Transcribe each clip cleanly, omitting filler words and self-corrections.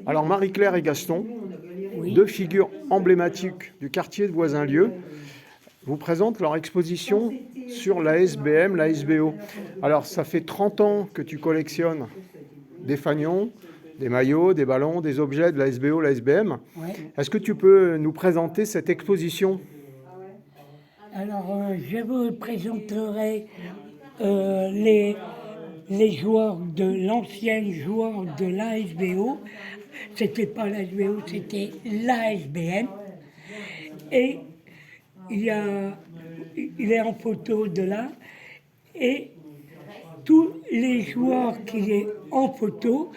Alors Marie-Claire et Gaston, Oui. deux figures emblématiques du quartier de Voisin-Lieu, vous présentent leur exposition sur la SBM, la SBO. Alors ça fait 30 ans que tu collectionnes des fanions, des maillots, des ballons, des objets de la SBO, la SBM. Ouais. Est-ce que tu peux nous présenter cette exposition? Alors, je vous présenterai les joueurs de l'ancien joueur de l'ASBO. C'était pas l'ASBO, c'était l'ASBN. Et il, y a, il est en photo de là. Et tous les joueurs qui est en photo,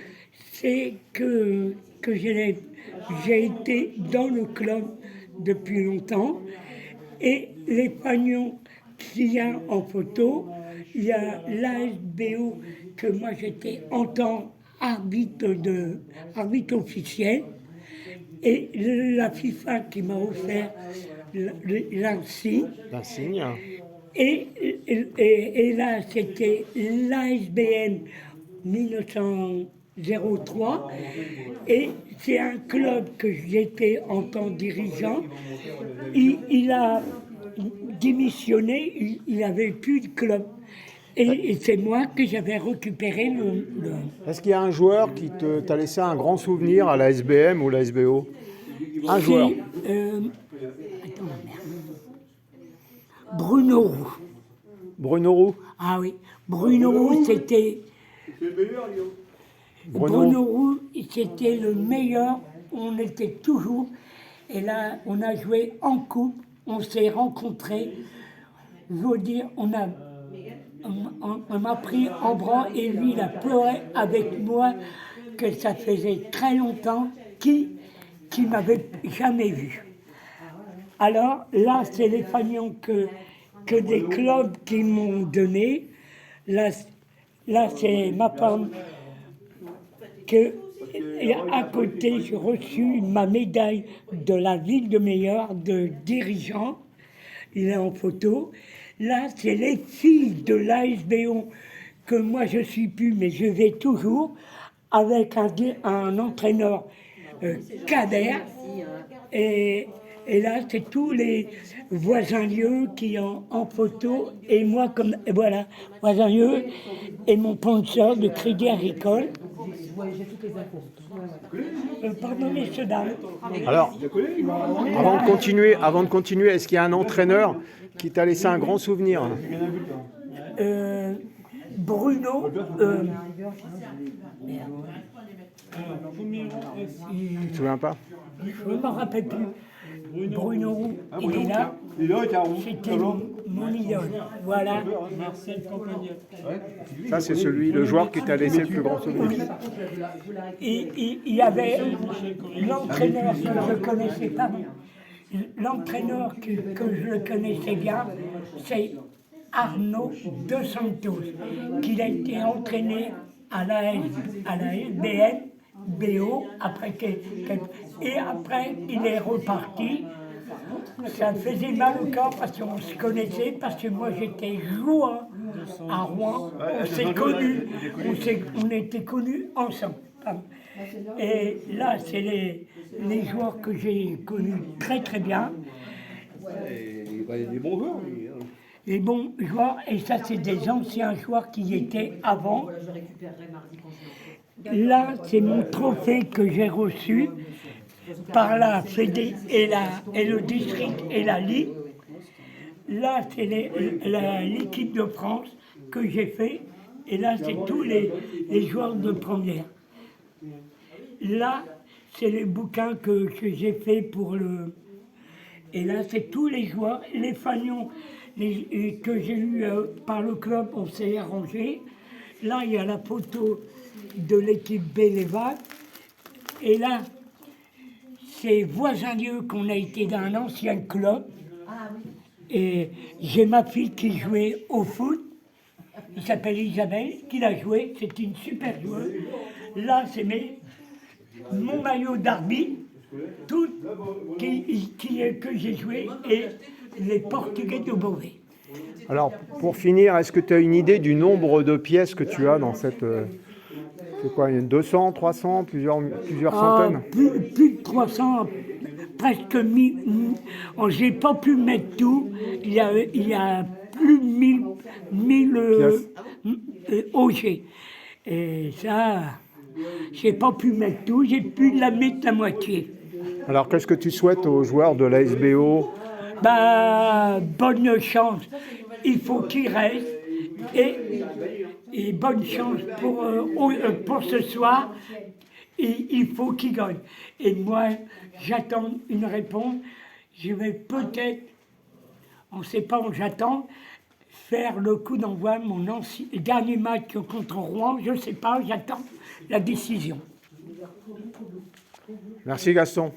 c'est que j'ai été dans le club depuis longtemps. Et les fanions qu'il y a en photo, il y a l'ASBO que moi j'étais en tant arbitre officiel, et la FIFA qui m'a offert l'insigne. L'insigne. Et là, c'était l'ASBN 1903. Et c'est un club que j'étais en tant que dirigeant. Il a démissionné, il n'avait plus de club. Et c'est moi que j'avais récupéré le... Est-ce qu'il y a un joueur qui t'a laissé un grand souvenir à la SBM ou la SBO? Un joueur. Attends, merde. Bruno Roux. Bruno Roux. Ah oui, Bruno Roux, c'était... Bruno Roux, c'était le meilleur. On était toujours... Et là, on a joué en coupe, on s'est rencontrés. Je veux dire, on m'a pris en bras et lui, il a pleuré avec moi que ça faisait très longtemps qu'il m'avait jamais vu. Alors là, c'est les fanions que des clubs qui m'ont donné. Là c'est ma femme que... Et à côté, j'ai reçu ma médaille de la ville de meilleur de dirigeant. Il est en photo. Là, c'est les filles de l'ASBO que moi je suis plus, mais je vais toujours avec un entraîneur Kader. Et là, c'est tous les Voisin-Lieu qui sont en photo. Et moi, comme voilà, Voisin-Lieu et mon sponsor de Crédit Agricole. Pardon, messieurs, dames. Alors, avant de continuer, est-ce qu'il y a un entraîneur qui t'a laissé un grand souvenir? Bruno. Tu te souviens pas? Je ne m'en rappelle plus. Bruno Roux, il est là. C'était mon idole. Voilà. Ça, c'est le joueur qui t'a laissé le plus grand souvenir. Et il y avait l'entraîneur que je ne connaissais pas. L'entraîneur que je connaissais bien, c'est Arnaud De Santos, qui a été entraîné à la SBN, BO, et après il est reparti. Ça faisait mal au corps parce qu'on se connaissait, parce que moi j'étais joueur à Rouen, on s'est connus, on était connus ensemble. Et là, c'est les joueurs que j'ai connus très très bien. Des bons joueurs. Les bons joueurs, et ça c'est des anciens joueurs qui étaient avant. Là, c'est mon trophée que j'ai reçu par la Fédé et le district et la Ligue. Là, c'est l'équipe de France que j'ai fait. Et là, c'est tous les joueurs de première. Là, c'est les bouquins que j'ai fait pour le... Et là, c'est tous les joueurs, les fanions que j'ai eus par le club, on s'est arrangé. Là, il y a la photo de l'équipe Béléval. Et là, c'est Voisin-Lieu qu'on a été dans un ancien club. Et j'ai ma fille qui jouait au foot. Il s'appelle Isabelle, qui l'a joué. C'est une super joueuse. Là, c'est mon maillot d'arbitre, tout que j'ai joué, et les Portugais de Beauvais. Alors, pour finir, est-ce que tu as une idée du nombre de pièces que tu as dans cette... C'est quoi, il y a 200, 300, plusieurs Ah, centaines? plus de 300, presque 1000. J'ai pas pu mettre tout. Il y a plus de 1000 Pièces. OG. Et ça, j'ai pas pu mettre tout. J'ai pu la mettre la moitié. Alors, qu'est-ce que tu souhaites aux joueurs de la SBO? Bah, bonne chance. Il faut qu'il reste. Et bonne chance pour ce soir. Et il faut qu'il gagne. Et moi, j'attends une réponse. Je vais peut-être, on ne sait pas où j'attends, faire le coup d'envoi, mon dernier match contre Rouen. Je ne sais pas, j'attends la décision. Merci Gaston.